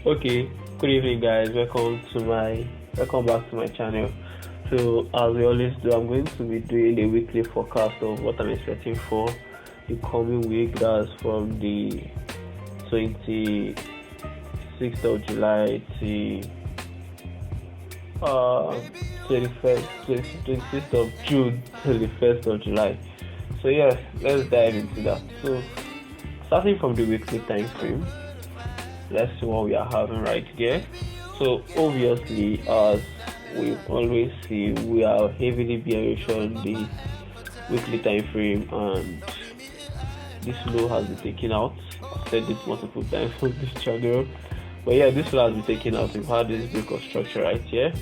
Okay, good evening guys, welcome back to my channel. So as we always do, I'm going to be doing a weekly forecast of what I'm expecting for the coming week. That's from the 26th of July to 26th of June till the 1st of July. So yes, let's dive into that. So starting from the weekly time frame, let's see what we are having right here. So obviously, as we always see, we are heavily bearish on the weekly time frame, and this low has been taken out. I've said this multiple times on this channel, but yeah, this low has been taken out. We've had this break of structure right here,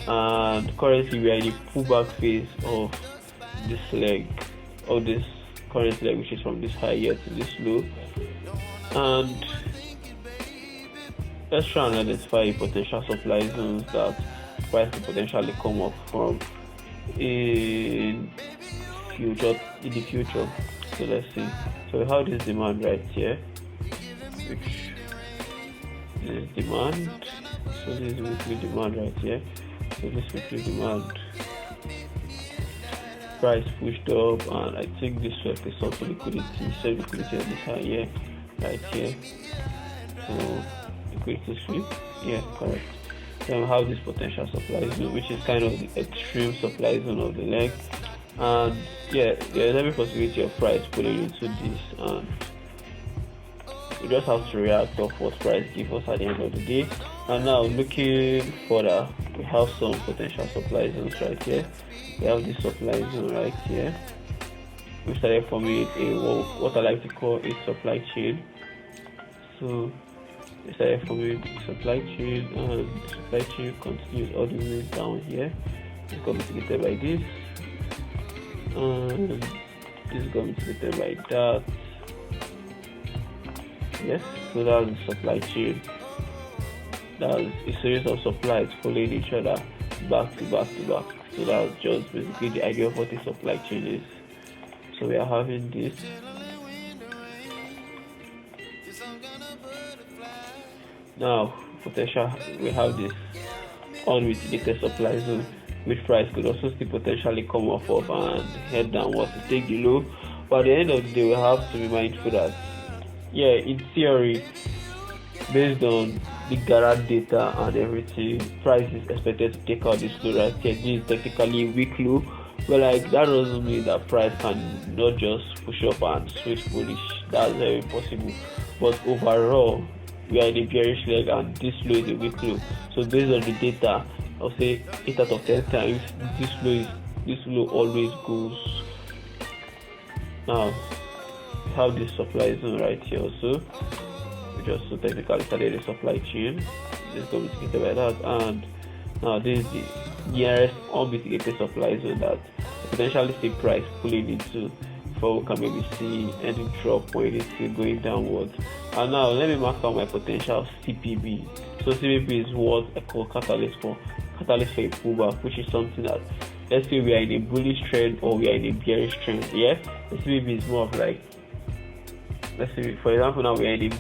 and currently we are in the pullback phase of this leg, of this current leg, which is from this high here to this low. And let's try and identify potential supply zones that price could potentially come up from in the future. So let's see. So we have this demand right here, which is demand. So this is weekly demand right here. So this weekly demand, price pushed up, and I think this reflects also liquidity. So liquidity on this high here, right here. So liquidity sweep, yeah, correct. Then we have this potential supply zone, which is kind of the extreme supply zone of the leg, and yeah, there's every possibility of price pulling into this, and we just have to react off what price gives us at the end of the day. And now looking further, we have some potential supply zones right here. We have this supply zone right here. We started forming what I like to call a supply chain. So we started forming supply chain, and supply chain continues all the way down here. It's going to be mitigated by this, and this is going to be mitigated by that. Yes, so that's the supply chain. That's a series of supplies following each other back to back to back. So that's just basically the idea of what a supply chain is. So we are having this. Now, potential, we have this unmitigated supply zone, which price could also still potentially come off of and head downwards to take the low. But at the end of the day, we have to be mindful that, yeah, in theory, based on the garage data and everything, price is expected to take out this low right here. This is technically a weak low, but like that doesn't mean that price can not just push up and switch bullish. That's very possible. But overall, we are in a bearish leg, and this low is a weak low. So based on the data, I'll say 8 out of 10 times this low always goes. Now we have this supply zone right here also. We just so technically started the supply chain. This is going to be mitigated by that, and now this is the nearest unmitigated supply zone that potentially see price pulling into before we can maybe see any drop or anything going downwards. And now let me mark out my potential CPB. So CPB is what I call catalyst for a pullback, which is something that, let's say we are in a bullish trend or we are in a bearish trend. Yeah, the CPB is more of like, let's say for example now we are in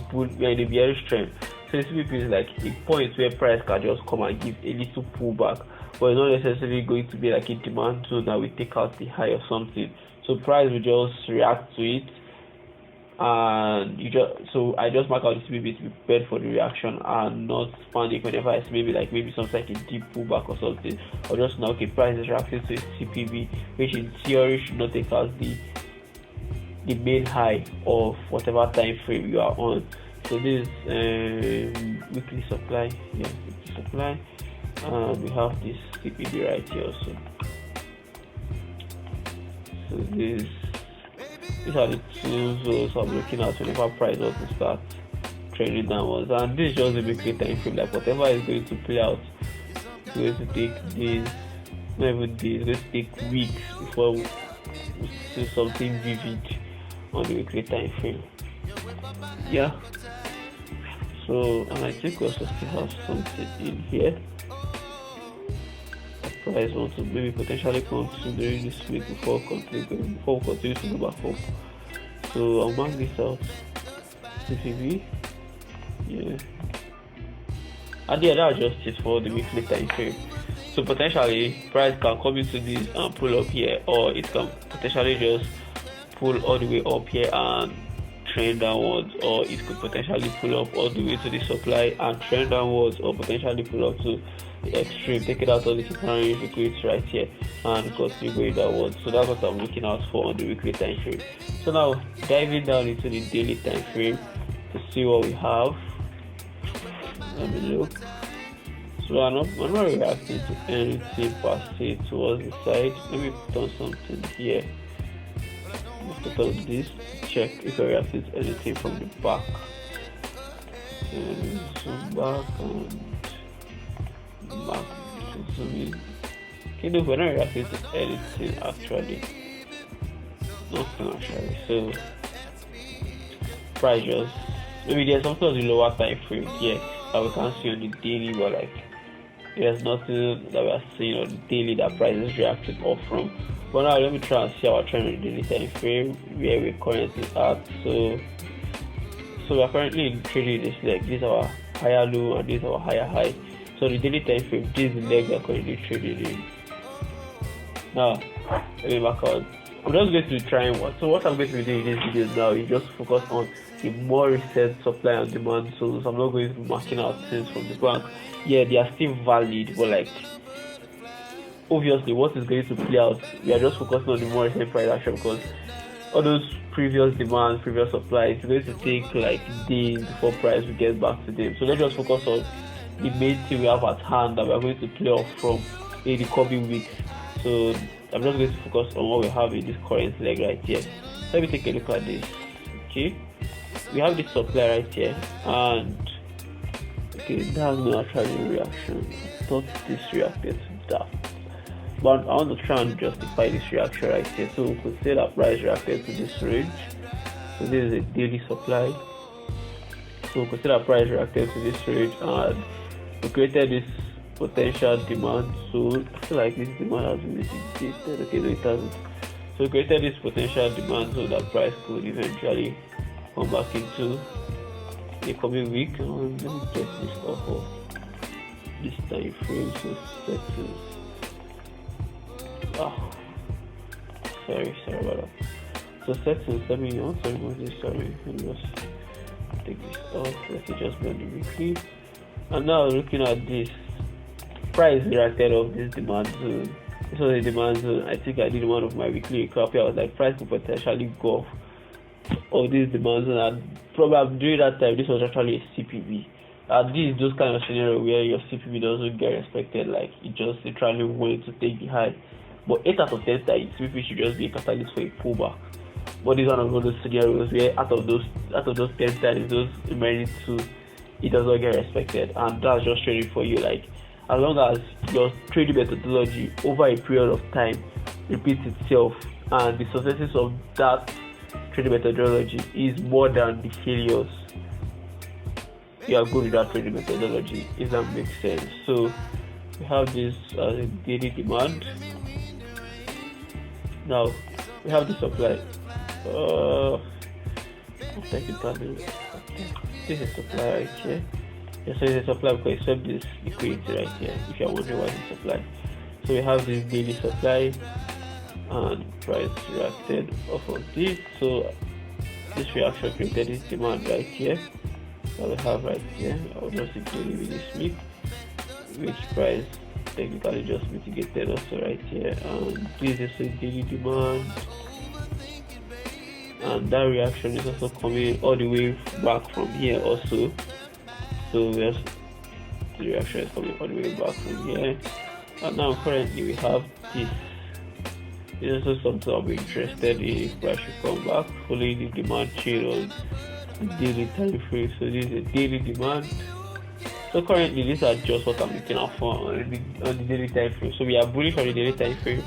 a bearish trend. So the CPB is like a point where price can just come and give a little pullback, but it's not necessarily going to be like a demand zone that we take out the high or something. So price will just react to it, and so I just mark out the CPB to be prepared for the reaction and not panic whenever I see maybe something like a deep pullback or something, or just now okay, price is reacting to a CPB, which in theory should not take out the main high of whatever time frame you are on. So this is weekly supply, yeah, weekly supply, and we have this CPB right here also. So these are the two zones I'm looking at whenever price also start trending downwards, and this is just a weekly time frame. Like whatever is going to play out, it's going to take days, not even days, it's going to take weeks before we see something vivid on the weekly time frame. Yeah. So, and I think we also still have something in here. Price want to maybe potentially continue during this week before we continue to go back up. So I'll mark this out. CPB, yeah, And yeah, that's just it for the weekly time frame. So potentially price can come into this and pull up here, or it can potentially just pull all the way up here and trend downwards, or it could potentially pull up all the way to the supply and trend downwards, or potentially pull up to the extreme, take it out of the temporary liquids right here and continue going downwards. So that's what I'm looking out for on the weekly time frame. So now diving down into the daily time frame to see what we have. Let me look. So I'm not reacting to anything per se towards the side. Let me put on something here. Let's put on this. Check if I reacting to anything from the back. And zoom back and back. Zoom in. Okay, no, we're not reacting to anything actually. Nothing actually. So price just maybe there's something on the lower time frame here that we can't see on the daily, but like there's nothing that we are seeing on the daily that price is reacting off from. But now let me try and see our trend on the daily time frame where we're currently at. So we are currently trading this leg. This is our higher low and this is our higher high. So the daily time frame, this is the leg we are currently trading in. Now let me back out. I'm just going to be trying what. So what I'm going to be doing in this video now is just focus on the more recent supply and demand. So I'm not going to be marking out things from the bank. Yeah, they are still valid, but like obviously what is going to play out, we are just focusing on the more recent price action, because all those previous demands, previous supplies, it's going to take like days before price will get back to them. So let's just focus on the main thing we have at hand that we are going to play off from in the coming weeks. So I'm just going to focus on what we have in this current leg right here. Let me take a look at this. Okay, we have this supply right here, and okay, that's not actually a reaction. I thought this reacted to that, but I want to try and justify this reaction right here. So we could say that price reacted to this range. So this is a daily supply. So we could say that price reacted to this range and we created this potential demand. So I feel like this demand has been mitigated. Okay, no, it hasn't. So we created this potential demand so that price could eventually come back into the coming week. Let me get this off of this time frame. So settings. Sorry about that. So settings, let me also remove this. Sorry, let me just take this off. Let's just go on the weekly. And now looking at this, price reacted off this demand zone. This was a demand zone. I think I did one of my weekly recap. I was like, price could potentially go off of this demand zone, and probably during that time this was actually a CPB. This is those kind of scenario where your CPB doesn't get respected, like it just literally went to take the high. But 8 out of 10 times CPB should just be a catalyst for a pullback. But this is one of those scenarios where out of those 10 times, those remaining 2, it does not get respected, and that's just trading for you. Like as long as your trading methodology over a period of time repeats itself and the successes of that trading methodology is more than the failures, you are good with that trading methodology, if that makes sense. So we have this as a daily demand. Now we have the supply. This is supply right here. Yeah, so it's a supply because except this liquidity right here, if you're wondering why it's supply. So we have this daily supply and price reacted off of this. So this reaction created this demand right here that we have right here. I'll just daily with this week, which price technically just mitigated also right here, and this is a daily demand, and that reaction is also coming all the way back from here also. So the reaction is coming all the way back from here, and now currently we have this. This is also something I'll be interested in if price should come back, following the demand chain on the daily time frame. So this is a daily demand. So currently these are just what I'm looking out for on the daily time frame. So we are bullish on the daily time frame.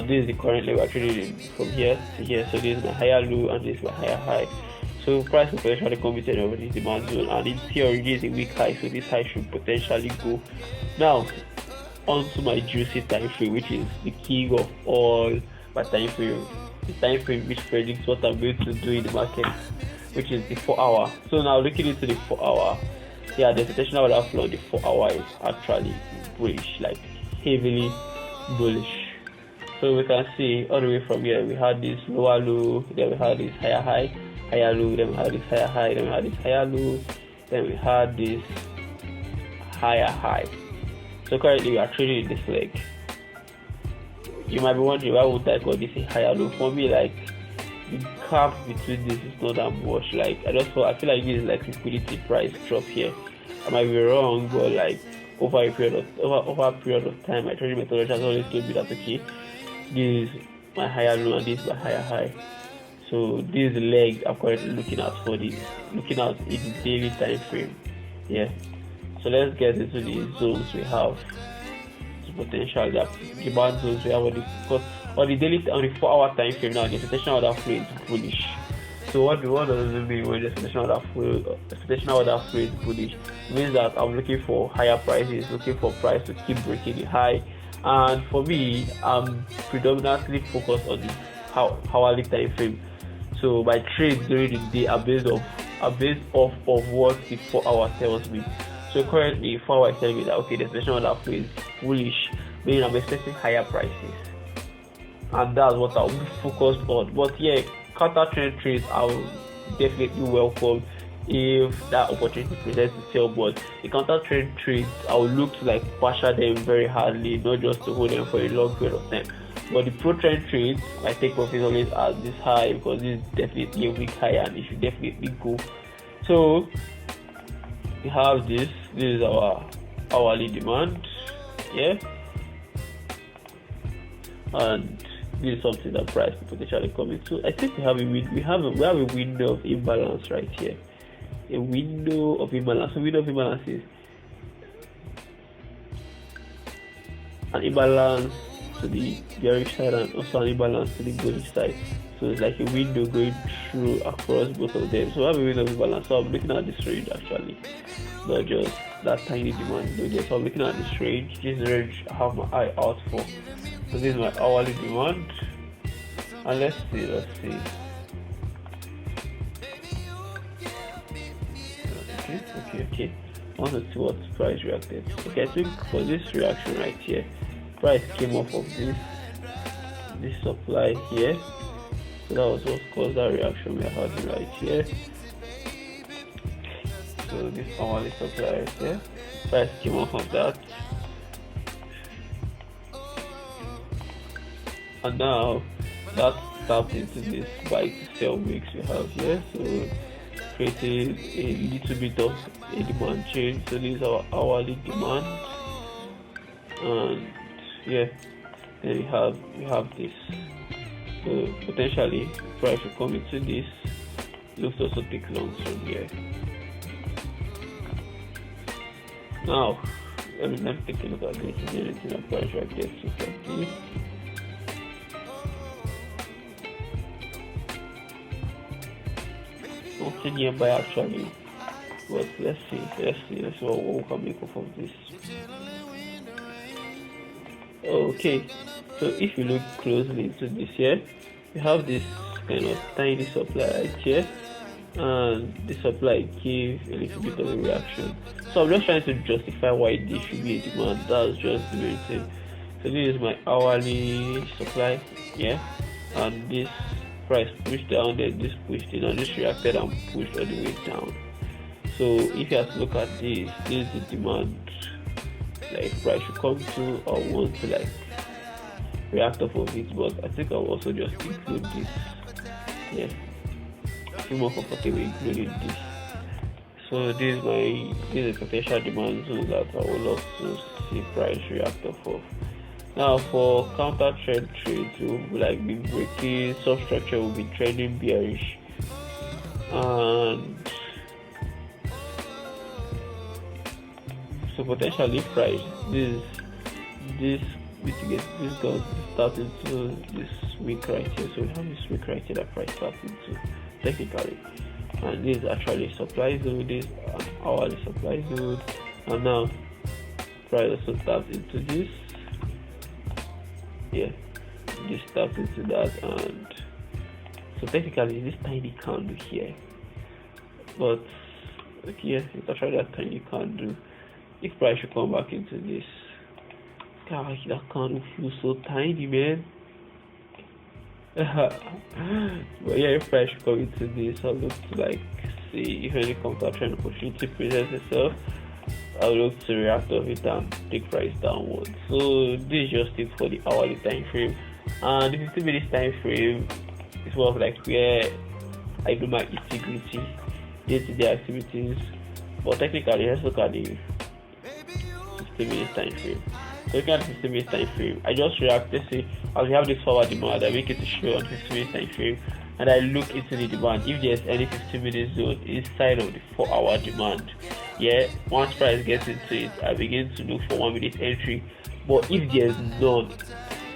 This is the current level trading from here to here. So this is my higher low and this is my higher high. So price will potentially come within over this demand zone, and in theory this is a weak high, so this high should potentially go. Now onto my juicy time frame, which is the king of all my time frame, the time frame which predicts what I'm going to do in the market, which is the 4 hour. So now looking into the 4 hour, yeah, the international order flow on the 4-hour is actually bullish, like heavily bullish. So we can see all the way from here, we had this lower low, then we had this higher high, higher low, then we had this higher high, then we had this higher low, then we had this higher high. So currently we are trading in this leg. You might be wondering, why would I call this a higher low? For me, like, the gap between this is not that much. Like, I feel like this is like liquidity price drop here. I might be wrong, but like over a period of time, my trading methodology has always told me that okay, this is my higher low and this is my higher high. So this is the leg I'm currently looking at in the daily time frame. Yeah. So let's get into the zones we have. Potential that demand zones we have on the daily, on the 4-hour time frame. Now the expectation order flow is bullish. So what does it mean when the expectation order flow is bullish? It means that I'm looking for higher prices, looking for price to keep breaking the high. And for me, I'm predominantly focused on the hourly time frame. So my trades during the day are based off of what the 4 hours tells me. So currently 4 hours telling me that okay, the expectation order flow is bullish, meaning I'm expecting higher prices, and that's what I'll be focused on. But yeah, counter trend trades I'll definitely welcome if that opportunity presents itself, but the counter trend trades I'll look to like partial them very hardly, not just to hold them for a long period of time. But the pro trend trades, my take profit always at this high because this is definitely a week high and it should definitely go. So we have this is our hourly demand, yeah, and this is something that price could potentially come into. I think we have a window of imbalance right here. A window of imbalance. So window of imbalance is an imbalance to the bearish side and also an imbalance to the bullish side. So it's like a window going through across both of them. So I have a window of imbalance. So I'm looking at this range actually, not just that tiny demand. So I'm looking at this range. This range I have my eye out for. So this is my hourly demand. And let's see. Okay. I want to see what price reacted. Okay, I think for this reaction right here, price came off of this supply here. So that was what caused that reaction we are having right here. So this hourly supply right here, price came off of that. And now that tapped into this buy to sell mix we have here. So creating a little bit of a demand change. So this is our hourly demand, and yeah, then we have this. So potentially price will come into this. Looks also take longs from here. Now let me take a look at this. Is there anything that price right there? So like this. Nothing nearby actually, but let's see what we can make off of this. Okay, so if you look closely into this here, we have this kind of tiny supply right here, and the supply gave a little bit of a reaction. So I'm just trying to justify why this should be a demand. That's just the main thing. So this is my hourly supply, yeah, and this price pushed down, then this pushed in, and this reacted and pushed all the way down. So if you have to look at this is the demand, like price should come to or want to like react off of it. But I think I'll also just include this. Yeah, I feel more comfortable including this. So this is a potential demand zone that I would love to see price react off of. Now for counter trend trades, we will like be breaking, substructure will be trending bearish, and so potentially price this goes start into this week right here. So we have this week right here that price starts into technically, and this is actually supply zone, this hourly supply zone, and now price also starts into this. Yeah, this taps into that, and so technically this tiny candle here, but Okay, yes, it's actually that thing you can't do. If price should come back into this, gosh, that can't feel so tiny, man. But yeah, if price should come into this, I'll look to like see if any counter trend opportunity presents itself. I'll look to react of it and take price downwards. So this is just it for the hourly time frame, and the 15 minutes time frame is more of like where I do my integrity day-to-day activities. But technically, let's look at the 15 minutes time frame. So looking at the 15 minutes time frame, I just react. Let's say as we have this forward demand, I make it to show on 15 minutes time frame, and I look into the demand. If there's any 15 minutes zone inside of the 4-hour demand, yeah, once price gets into it, I begin to look for 1 minute entry. But if there's none,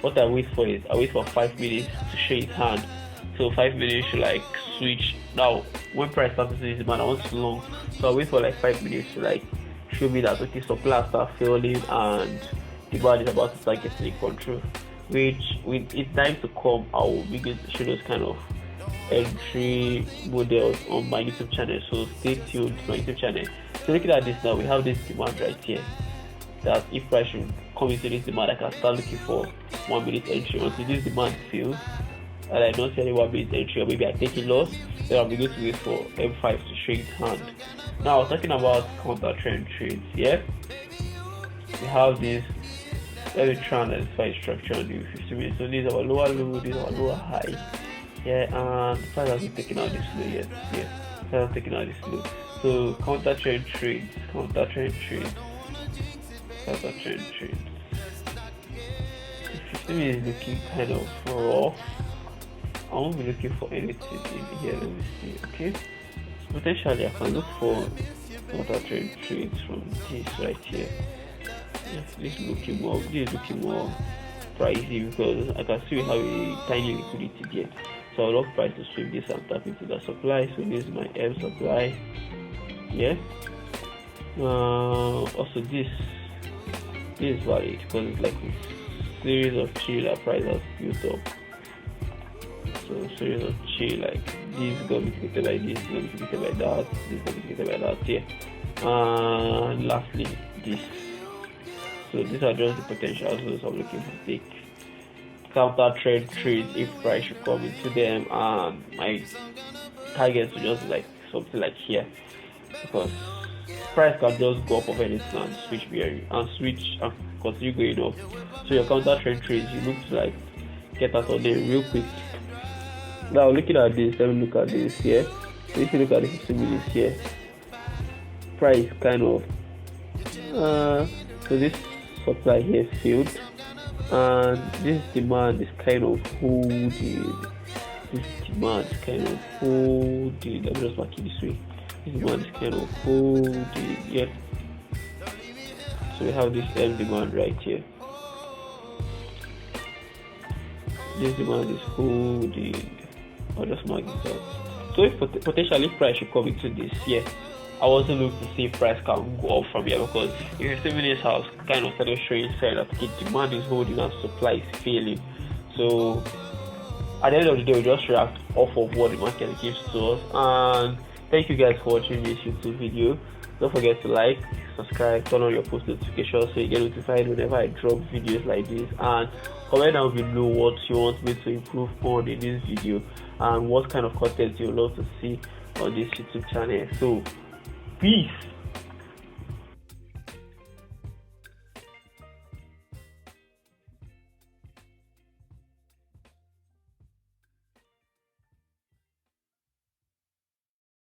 what I wait for is I wait for 5 minutes to show its hand. So 5 minutes to like switch. Now when price starts to this demand, I want to long, so I wait for like 5 minutes to like show me that okay, supply start failing and demand is about to start getting in control. Which when it's time to come, I will begin to show those kind of entry models on my YouTube channel. So stay tuned to my YouTube channel. So looking at this now, we have this demand right here. That if price should come into this demand, I can start looking for 1 minute entry. Until this demand fails and I don't see any 1 minute entry, or maybe I take a loss, then I'll be going to wait for M5 to show its hand. Now talking about counter trend trades, yeah, we have this. Let me try and identify structure on the 50 minutes. So these are our lower low, these are our lower high. Yeah, and the price hasn't taken out this low yet. Yeah, the price hasn't taken out this low. So counter trend trades, counter trend trades, counter trend trades. The 50 minutes is looking kind of rough. I won't be looking for anything in here. Let me see. Okay, potentially I can look for counter trend trades from this right here. This is looking more pricey because I can see we have a tiny liquidity here. So I love price to swing this and tap into the supply. So this is my M supply. Yeah. Also this is valid because it's like a series of chill that price has built up. So series of chill like this got mitigated by this, got mitigated by that, this got mitigated by that. Yeah. And lastly this. So these are just the potential zones I'm looking to take counter trend trades if price should come into them, and my target to just like something like here, because price can just go up of anything and switch bearing and switch and continue going up. So your counter trend trades, you look to like get out of them real quick. Now looking at this, let me look at this here. So if you look at the 50 minutes here, price kind of so this supply here failed, and this demand is kind of holding. This demand is kind of holding. Let me just mark it this way. This demand is kind of holding. Yep. So we have this M demand right here. This demand is holding. I'll just mark this out. So if potentially price should come into this here, I also look to see if price can go up from here, because if 15 minutes has kind of started showing sign that okay, demand is holding and supply is failing. So at the end of the day, we just react off of what the market gives to us. And thank you guys for watching this YouTube video. Don't forget to like, subscribe, turn on your post notifications so you get notified whenever I drop videos like this, and comment down below what you want me to improve on in this video and what kind of content you would love to see on this YouTube channel. So peace.